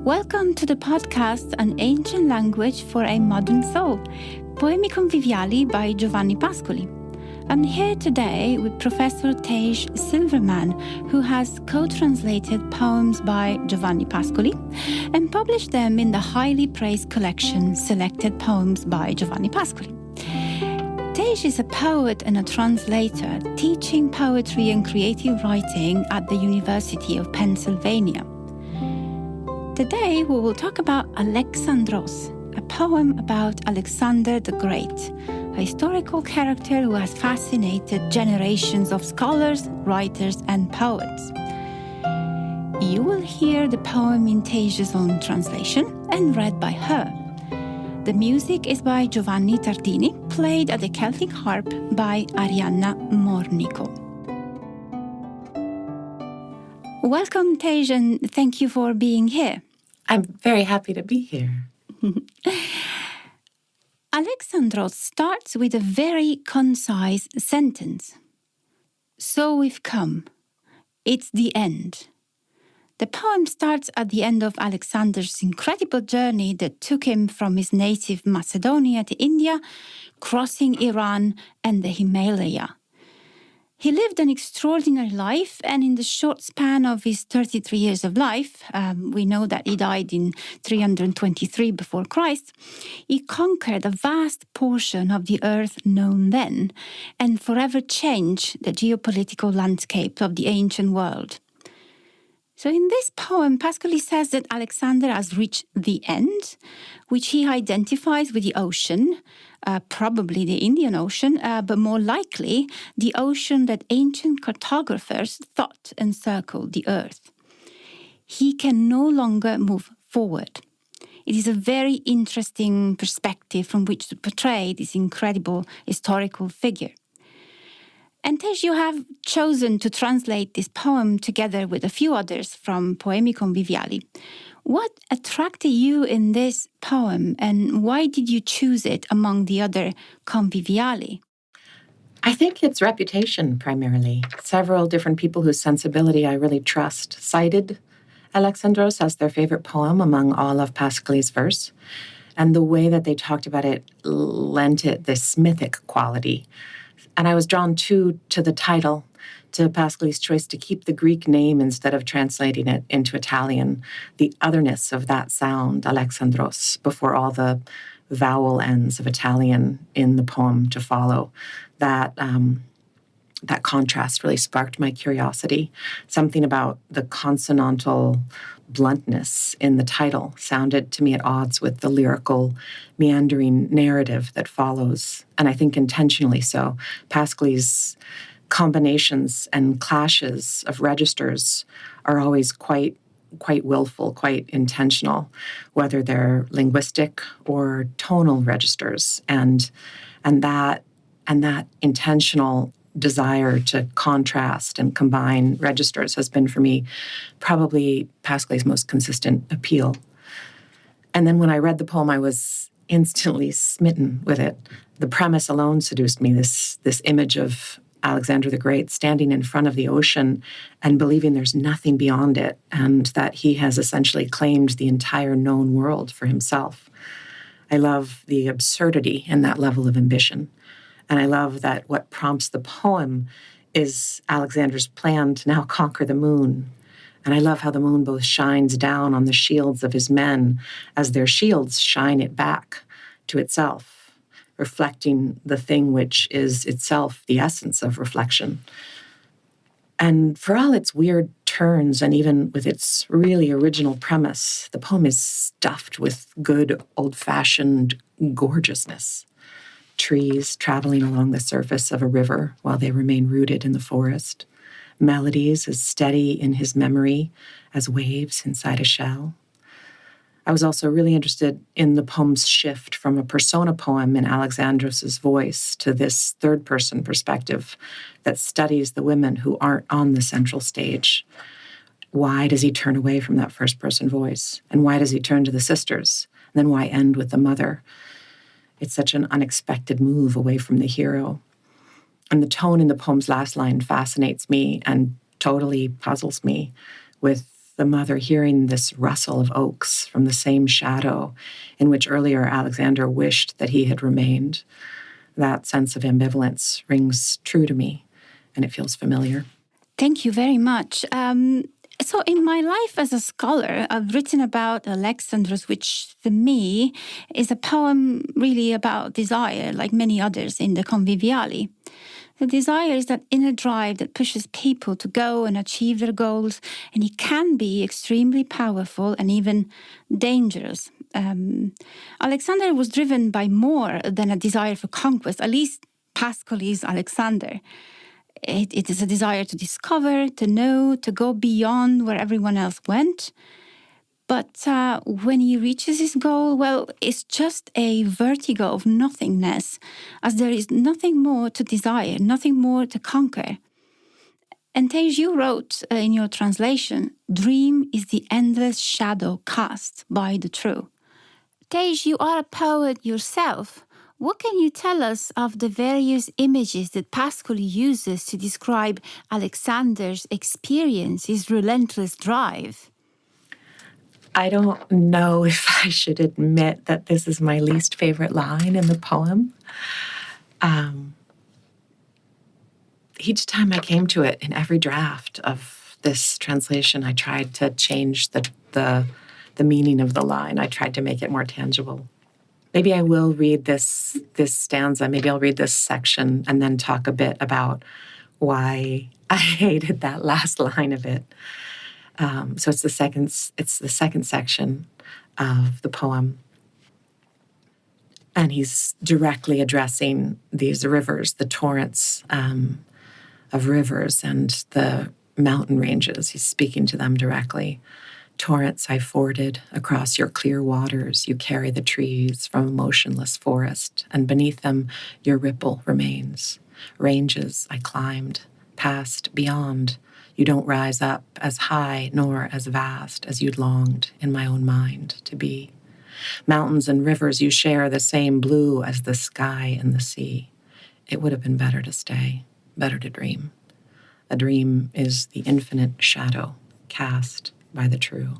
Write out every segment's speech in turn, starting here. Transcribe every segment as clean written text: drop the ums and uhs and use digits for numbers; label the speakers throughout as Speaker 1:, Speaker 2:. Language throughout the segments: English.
Speaker 1: Welcome to the podcast An Ancient Language for a Modern Soul, Poemi Conviviali by Giovanni Pascoli. I'm here today with Professor Taije Silverman, who has co-translated poems by Giovanni Pascoli and published them in the highly praised collection Selected Poems by Giovanni Pascoli. Taije is a poet and a translator, teaching poetry and creative writing at the University of Pennsylvania. Today we will talk about Alexandros, a poem about Alexander the Great, a historical character who has fascinated generations of scholars, writers, and poets. You will hear the poem in Taije's own translation and read by her. The music is by Giovanni Tardini, played at the Celtic harp by Arianna Mornico. Welcome, Taije, and thank you for being here.
Speaker 2: I'm very happy to be here.
Speaker 1: Alexandros starts with a very concise sentence. So we've come. It's the end. The poem starts at the end of Alexander's incredible journey that took him from his native Macedonia to India, crossing Iran and the Himalaya. He lived an extraordinary life, and in the short span of his 33 years of life, we know that he died in 323 before Christ, he conquered a vast portion of the earth known then, and forever changed the geopolitical landscape of the ancient world. So in this poem, Pascoli says that Alexander has reached the end, which he identifies with the ocean, probably the Indian Ocean, but more likely the ocean that ancient cartographers thought encircled the earth. He can no longer move forward. It is a very interesting perspective from which to portray this incredible historical figure. And Taije, you have chosen to translate this poem together with a few others from Poemi Conviviali. What attracted you in this poem, and why did you choose it among the other conviviali?
Speaker 2: I think its reputation, primarily. Several different people whose sensibility I really trust cited Alexandros as their favorite poem among all of Pascoli's verse, and the way that they talked about it lent it this mythic quality. And I was drawn, too, to the title, to Pascoli's choice to keep the Greek name instead of translating it into Italian, the otherness of that sound, Alexandros, before all the vowel ends of Italian in the poem to follow. That contrast really sparked my curiosity. Something about the consonantal bluntness in the title sounded to me at odds with the lyrical, meandering narrative that follows, and I think intentionally so. Pascoli's combinations and clashes of registers are always quite willful, quite intentional, whether they're linguistic or tonal registers, and that intentional desire to contrast and combine registers has been for me probably Pascoli's most consistent appeal. And then when I read the poem, I was instantly smitten with it. The premise alone seduced me, this image of Alexander the Great standing in front of the ocean and believing there's nothing beyond it, and that he has essentially claimed the entire known world for himself. I love the absurdity in that level of ambition. And I love that what prompts the poem is Alexander's plan to now conquer the moon. And I love how the moon both shines down on the shields of his men as their shields shine it back to itself, reflecting the thing which is itself the essence of reflection. And for all its weird turns, and even with its really original premise, the poem is stuffed with good, old-fashioned gorgeousness. Trees traveling along the surface of a river while they remain rooted in the forest. Melodies as steady in his memory as waves inside a shell. I was also really interested in the poem's shift from a persona poem in Alexandros' voice to this third-person perspective that studies the women who aren't on the central stage. Why does he turn away from that first-person voice? And why does he turn to the sisters? And then why end with the mother? It's such an unexpected move away from the hero. And the tone in the poem's last line fascinates me and totally puzzles me with the mother hearing this rustle of oaks from the same shadow in which earlier Alexander wished that he had remained. That sense of ambivalence rings true to me, and it feels familiar.
Speaker 1: Thank you very much. So in my life as a scholar, I've written about Alexandros, which for me is a poem really about desire, like many others in the Conviviali. The desire is that inner drive that pushes people to go and achieve their goals, and it can be extremely powerful and even dangerous. Alexander was driven by more than a desire for conquest, at least Pascali's Alexander. It is a desire to discover, to know, to go beyond where everyone else went. But when he reaches his goal, well, it's just a vertigo of nothingness, as there is nothing more to desire, nothing more to conquer. And Taije, you wrote in your translation, "Dream is the endless shadow cast by the true." Taije, you are a poet yourself. What can you tell us of the various images that Pascali uses to describe Alexander's experience, his relentless drive?
Speaker 2: I don't know if I should admit that this is my least favorite line in the poem. Each time I came to it in every draft of this translation, I tried to change the meaning of the line. I tried to make it more tangible. Maybe I will read this stanza. Maybe I'll read this section and then talk a bit about why I hated that last line of it. So it's the second section of the poem. And he's directly addressing these rivers, the torrents of rivers and the mountain ranges. He's speaking to them directly. Torrents I forded across your clear waters, you carry the trees from a motionless forest, and beneath them your ripple remains. Ranges I climbed, past, beyond. You don't rise up as high nor as vast as you'd longed in my own mind to be. Mountains and rivers, you share the same blue as the sky and the sea. It would have been better to stay, better to dream. A dream is the infinite shadow cast by the true.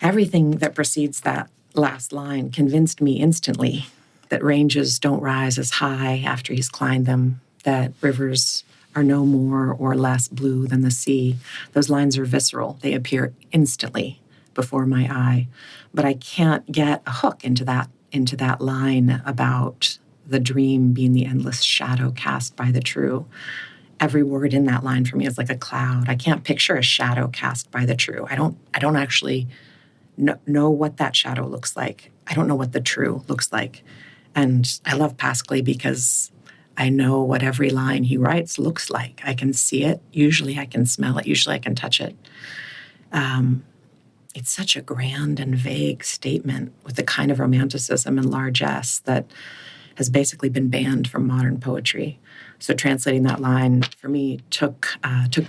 Speaker 2: Everything that precedes that last line convinced me instantly that ranges don't rise as high after he's climbed them, that rivers are no more or less blue than the sea. Those lines are visceral. They appear instantly before my eye. But I can't get a hook into that line about the dream being the endless shadow cast by the true. Every word in that line for me is like a cloud. I can't picture a shadow cast by the true. I don't actually know what that shadow looks like. I don't know what the true looks like. And I love Pascali because I know what every line he writes looks like. I can see it. Usually I can smell it. Usually I can touch it. It's such a grand and vague statement with the kind of romanticism and largesse that has basically been banned from modern poetry. So translating that line for me took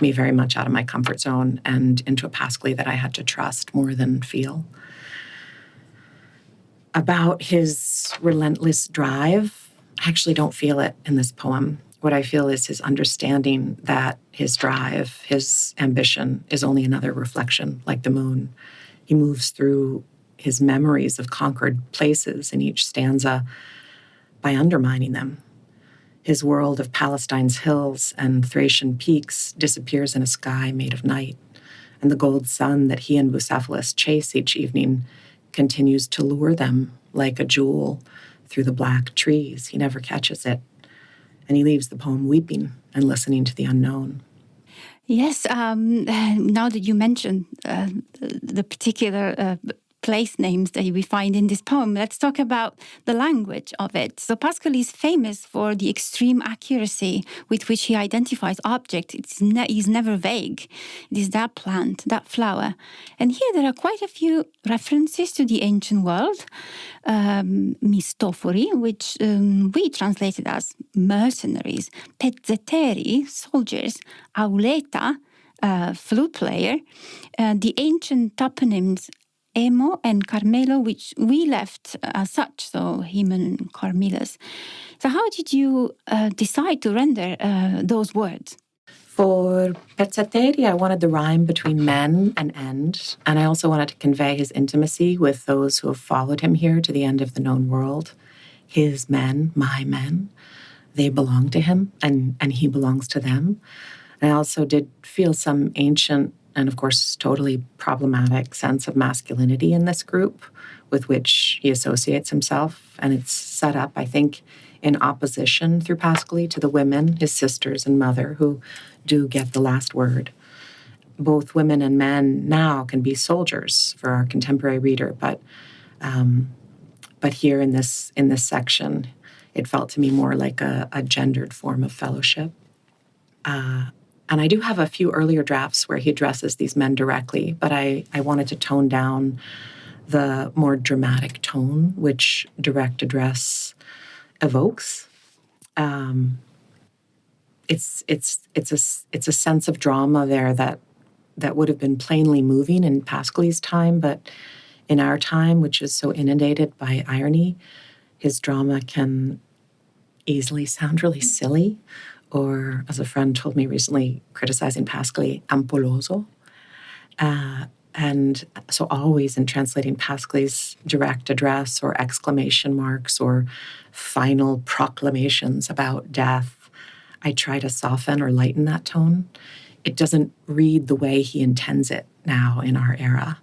Speaker 2: me very much out of my comfort zone and into a Pascali that I had to trust more than feel. About his relentless drive, I actually don't feel it in this poem. What I feel is his understanding that his drive, his ambition, is only another reflection, like the moon. He moves through his memories of conquered places in each stanza by undermining them. His world of Palestine's hills and Thracian peaks disappears in a sky made of night, and the gold sun that he and Bucephalus chase each evening continues to lure them like a jewel through the black trees. He never catches it, and he leaves the poem weeping and listening to the unknown.
Speaker 1: Yes, now that you mentioned the particular place names that we find in this poem, let's talk about the language of it. So Pascali is famous for the extreme accuracy with which he identifies objects. He's never vague. It is that plant, that flower. And here there are quite a few references to the ancient world. Mistophori, which we translated as mercenaries, pezzeteri, soldiers, auleta, flute player, the ancient toponyms Emo and Carmelo, which we left as such, so Hymen and Carmilus. So how did you decide to render those words?
Speaker 2: For Pezzateri, I wanted the rhyme between men and end, and I also wanted to convey his intimacy with those who have followed him here to the end of the known world. His men, my men, they belong to him, and he belongs to them. I also did feel some ancient and, of course, totally problematic sense of masculinity in this group with which he associates himself. And it's set up, I think, in opposition through Pascali to the women, his sisters and mother, who do get the last word. Both women and men now can be soldiers for our contemporary reader, but here in this section, it felt to me more like a gendered form of fellowship. And I do have a few earlier drafts where he addresses these men directly, but I wanted to tone down the more dramatic tone which direct address evokes. It's a sense of drama there that would have been plainly moving in Pascali's time, but in our time, which is so inundated by irony, his drama can easily sound really silly, or, as a friend told me recently, criticizing Pascali, ampoloso. And so always in translating Pascali's direct address or exclamation marks or final proclamations about death, I try to soften or lighten that tone. It doesn't read the way he intends it now in our era.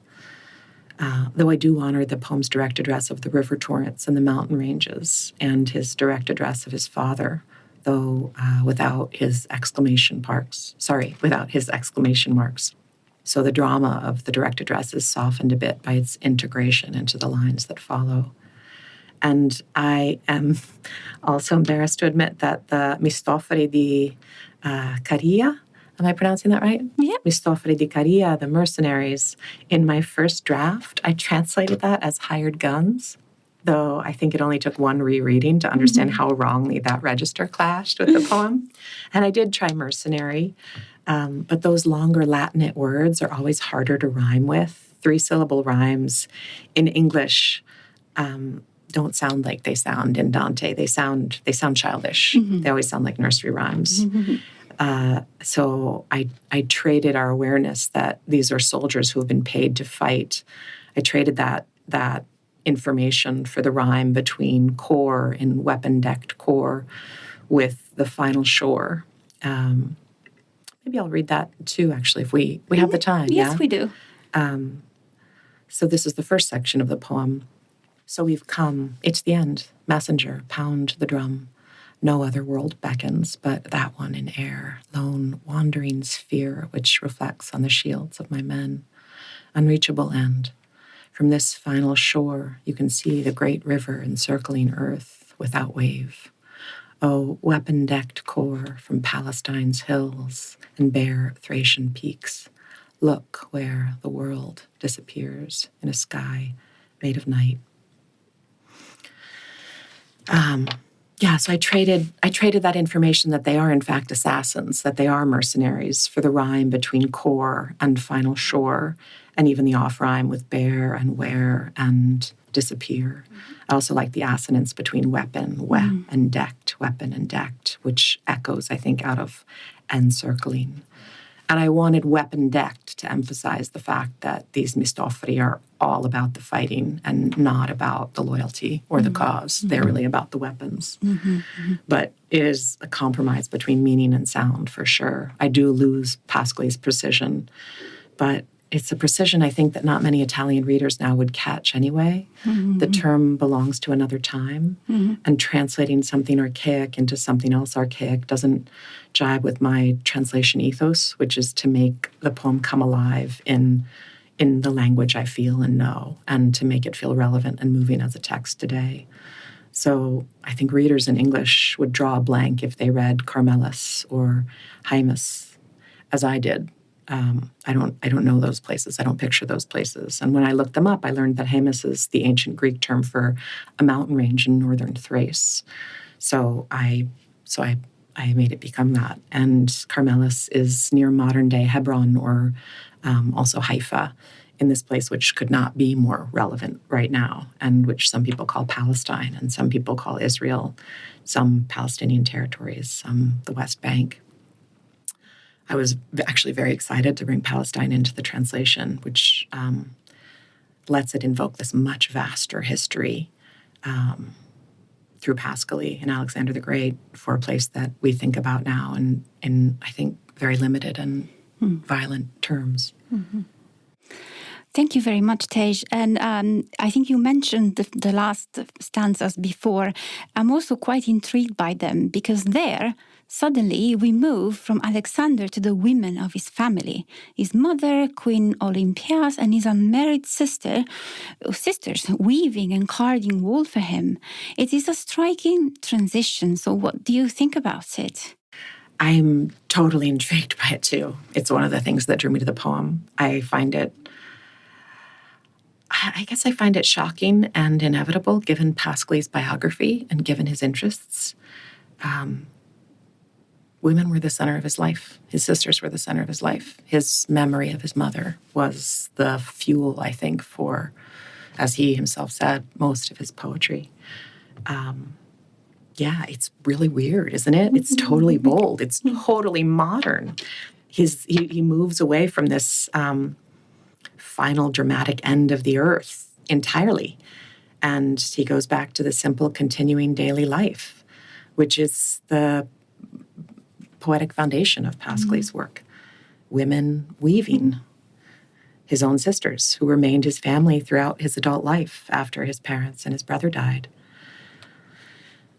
Speaker 2: Though I do honor the poem's direct address of the river torrents and the mountain ranges and his direct address of his father, though without his exclamation marks. So the drama of the direct address is softened a bit by its integration into the lines that follow. And I am also embarrassed to admit that the Mistofori di Caria, am I pronouncing that right?
Speaker 1: Yeah.
Speaker 2: Mistofori di Caria, the mercenaries, in my first draft, I translated that as hired guns, though I think it only took one rereading to understand how wrongly that register clashed with the poem. And I did try mercenary, but those longer Latinate words are always harder to rhyme with. 3-syllable rhymes in English don't sound like they sound in Dante. They sound childish. They always sound like nursery rhymes. So I traded our awareness that these are soldiers who have been paid to fight. I traded that information for the rhyme between core and weapon-decked core with the final shore. Maybe I'll read that too, actually, if we have the time.
Speaker 1: Yes, we do.
Speaker 2: So this is the first section of the poem. So we've come, it's the end. Messenger, pound the drum. No other world beckons but that one in air, lone wandering sphere which reflects on the shields of my men. Unreachable end. From this final shore, you can see the great river encircling earth without wave. Oh, weapon-decked core from Palestine's hills and bare Thracian peaks. Look where the world disappears in a sky made of night. So I traded that information that they are in fact assassins, that they are mercenaries, for the rhyme between core and final shore, and even the off rhyme with bear and wear and disappear. I also like the assonance between weapon, and decked, weapon and decked, which echoes, I think, out of encircling. And I wanted weapon decked to emphasize the fact that these Mistofori are all about the fighting and not about the loyalty or the cause. They're really about the weapons. But it is a compromise between meaning and sound, for sure. I do lose Pascali's precision, but it's a precision, I think, that not many Italian readers now would catch anyway. The term belongs to another time, and translating something archaic into something else archaic doesn't jibe with my translation ethos, which is to make the poem come alive in the language I feel and know, and to make it feel relevant and moving as a text today. So I think readers in English would draw a blank if they read Carmelis or Hymus, as I did. I don't know those places. I don't picture those places. And when I looked them up, I learned that Hymus is the ancient Greek term for a mountain range in northern Thrace. So I made it become that. And Carmelis is near modern-day Hebron, or also Haifa, in this place which could not be more relevant right now, and which some people call Palestine, and some people call Israel, some Palestinian territories, some the West Bank. I was actually very excited to bring Palestine into the translation, which lets it invoke this much vaster history through Pascaly and Alexander the Great for a place that we think about now in I think, very limited and violent terms.
Speaker 1: Mm-hmm. Thank you very much, Taije. And I think you mentioned the last stanzas before. I'm also quite intrigued by them because there, suddenly, we move from Alexander to the women of his family. His mother, Queen Olympias, and his unmarried sisters weaving and carding wool for him. It is a striking transition. So what do you think about it?
Speaker 2: I'm totally intrigued by it too. It's one of the things that drew me to the poem. I guess I find it shocking and inevitable, given Pascaly's biography and given his interests. Women were the center of his life. His sisters were the center of his life. His memory of his mother was the fuel, I think, for, as he himself said, most of his poetry. Yeah, it's really weird, isn't it? It's totally bold. It's totally modern. He moves away from this final dramatic end of the earth entirely. And he goes back to the simple, continuing daily life, which is the poetic foundation of Pascaly's work. Women weaving. His own sisters, who remained his family throughout his adult life after his parents and his brother died.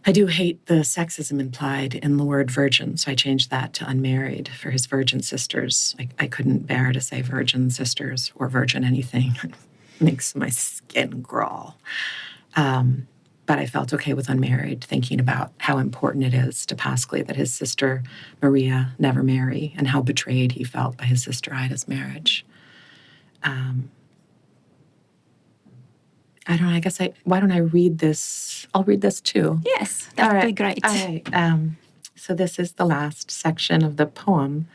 Speaker 2: I do hate the sexism implied in the word virgin, so I changed that to unmarried for his virgin sisters. I couldn't bear to say virgin sisters or virgin anything. It makes my skin crawl. But I felt okay with unmarried, thinking about how important it is to Pascaly that his sister Maria never marry and how betrayed he felt by his sister Ida's marriage. I don't know, why don't I read this? I'll read this too.
Speaker 1: Yes, that would be great.
Speaker 2: All right. So this is the last section of the poem.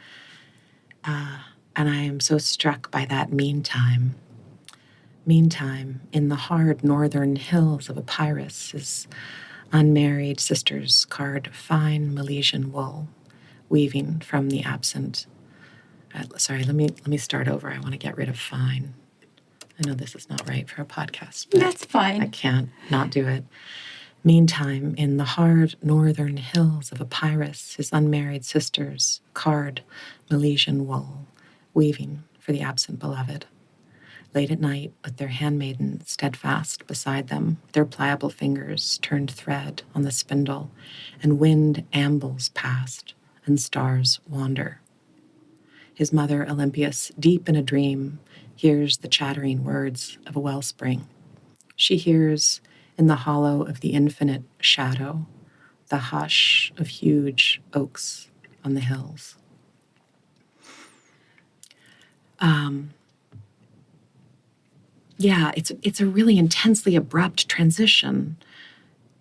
Speaker 2: And I am so struck by that meantime. Meantime, in the hard northern hills of Epirus, his unmarried sisters card fine Milesian wool, weaving from the absent. Sorry, let me start over. I want to get rid of fine. I know this is not right for a podcast, but
Speaker 1: that's fine.
Speaker 2: I can't not do it. Meantime, in the hard northern hills of Epirus, his unmarried sisters card Milesian wool, weaving for the absent beloved. Late at night, with their handmaiden steadfast beside them, their pliable fingers turned thread on the spindle, and wind ambles past, and stars wander. His mother, Olympias, deep in a dream, hears the chattering words of a wellspring. She hears, in the hollow of the infinite shadow, the hush of huge oaks on the hills. It's a really intensely abrupt transition,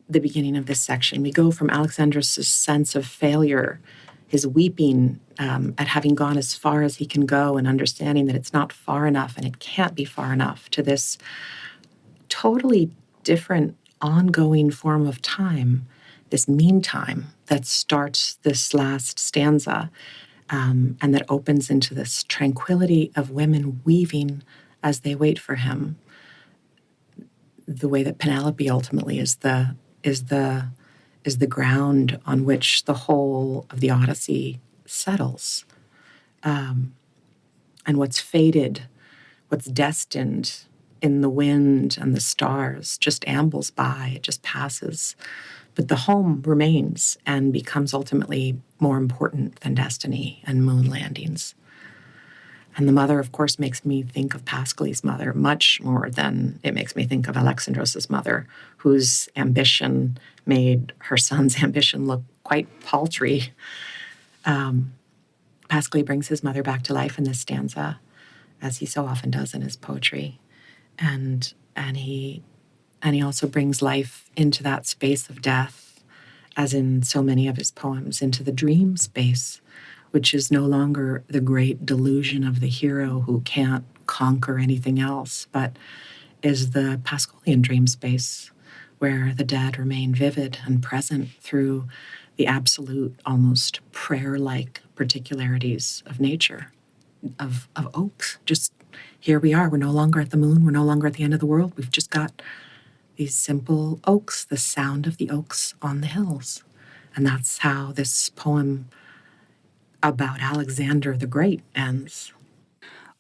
Speaker 2: the beginning of this section. We go from Alexandros' sense of failure, his weeping at having gone as far as he can go and understanding that it's not far enough and it can't be far enough, to this totally different ongoing form of time, this meantime that starts this last stanza and that opens into this tranquility of women weaving as they wait for him. The way that Penelope ultimately is the ground on which the whole of the Odyssey settles. And what's fated, what's destined in the wind and the stars just ambles by, it just passes. But the home remains and becomes ultimately more important than destiny and moon landings. And the mother, of course, makes me think of Pascaly's mother much more than it makes me think of Alexandros' mother, whose ambition made her son's ambition look quite paltry. Pascaly brings his mother back to life in this stanza, as he so often does in his poetry. And he also brings life into that space of death, as in so many of his poems, into the dream space, which is no longer the great delusion of the hero who can't conquer anything else, but is the Pascalian dream space where the dead remain vivid and present through the absolute, almost prayer-like particularities of nature, of oaks. Just here we are. We're no longer at the moon. We're no longer at the end of the world. We've just got these simple oaks, the sound of the oaks on the hills. And that's how this poem about Alexander the Great ends.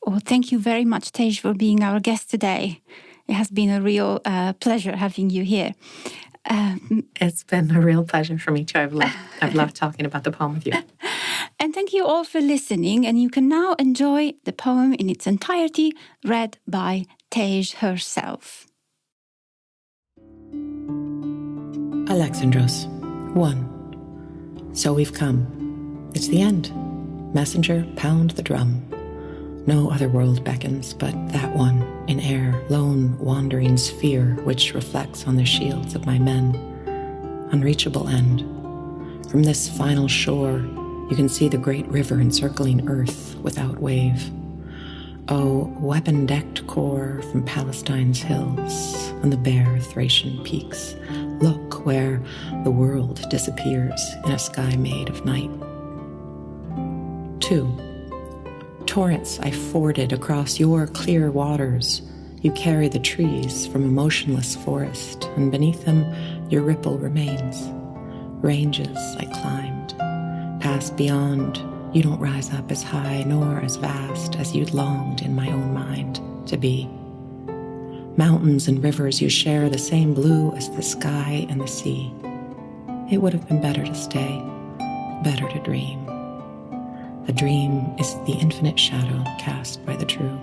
Speaker 1: Oh, thank you very much, Taije, for being our guest today. It has been a real pleasure having you here.
Speaker 2: It's been a real pleasure for me too. I've loved talking about the poem with you.
Speaker 1: And thank you all for listening. And you can now enjoy the poem in its entirety, read by Taije herself.
Speaker 2: Alexandros, 1. So we've come. It's the end. Messenger, pound the drum. No other world beckons but that one, in air, lone, wandering sphere, which reflects on the shields of my men. Unreachable end. From this final shore, you can see the great river encircling earth without wave. Oh, weapon-decked core from Palestine's hills and the bare Thracian peaks, look where the world disappears in a sky made of night. 2. Torrents I forded across your clear waters. You carry the trees from a motionless forest, and beneath them your ripple remains. Ranges I climbed, past beyond. You don't rise up as high nor as vast as you'd longed in my own mind to be. Mountains and rivers, you share the same blue as the sky and the sea. It would have been better to stay, better to dream. A dream is the infinite shadow cast by the true.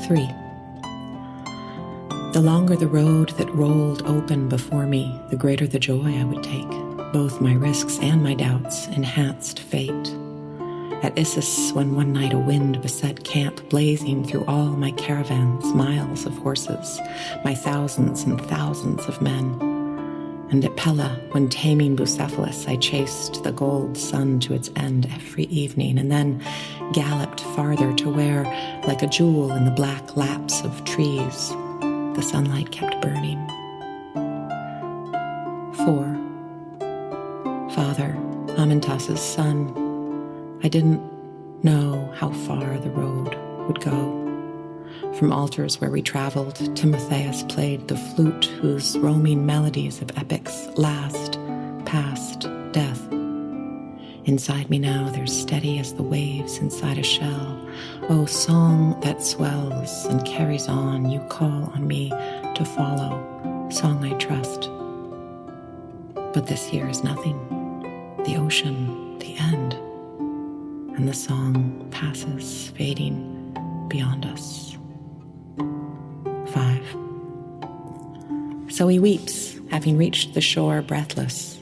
Speaker 2: 3. The longer the road that rolled open before me, the greater the joy I would take. Both my risks and my doubts enhanced fate. At Issus, when one night a wind beset camp, blazing through all my caravans, miles of horses, my thousands and thousands of men. And at Pella, when taming Bucephalus, I chased the gold sun to its end every evening, and then galloped farther to where, like a jewel in the black laps of trees, the sunlight kept burning. 4. Father, Amintas's son, I didn't know how far the road would go. From altars where we traveled, Timotheus played the flute whose roaming melodies of epics last past death. Inside me now, they're steady as the waves inside a shell. Oh, song that swells and carries on, you call on me to follow, song I trust. But this here is nothing, the ocean, the end, and the song passes, fading beyond us. 5. So he weeps, having reached the shore breathless.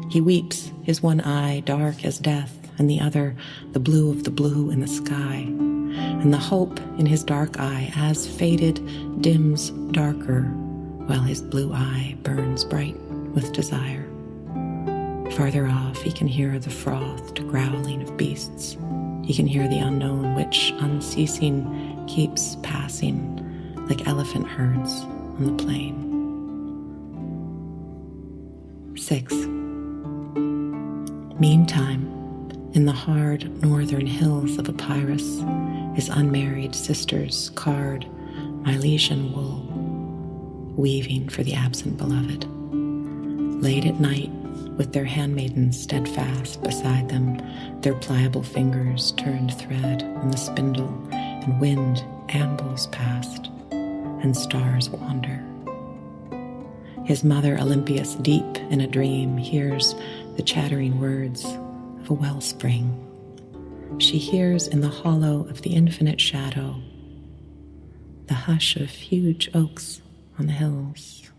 Speaker 2: He weeps, his one eye dark as death, and the other the blue of the blue in the sky. And the hope in his dark eye, as faded, dims darker, while his blue eye burns bright with desire. Farther off, he can hear the frothed growling of beasts. He can hear the unknown, which, unceasing, keeps passing, like elephant herds on the plain. 6. Meantime, in the hard northern hills of Epirus, his unmarried sisters card Milesian wool, weaving for the absent beloved. Late at night, with their handmaidens steadfast beside them, their pliable fingers turned thread on the spindle, and wind ambles past, and stars wander. His mother Olympias, deep in a dream, hears the chattering words of a wellspring. She hears in the hollow of the infinite shadow the hush of huge oaks on the hills.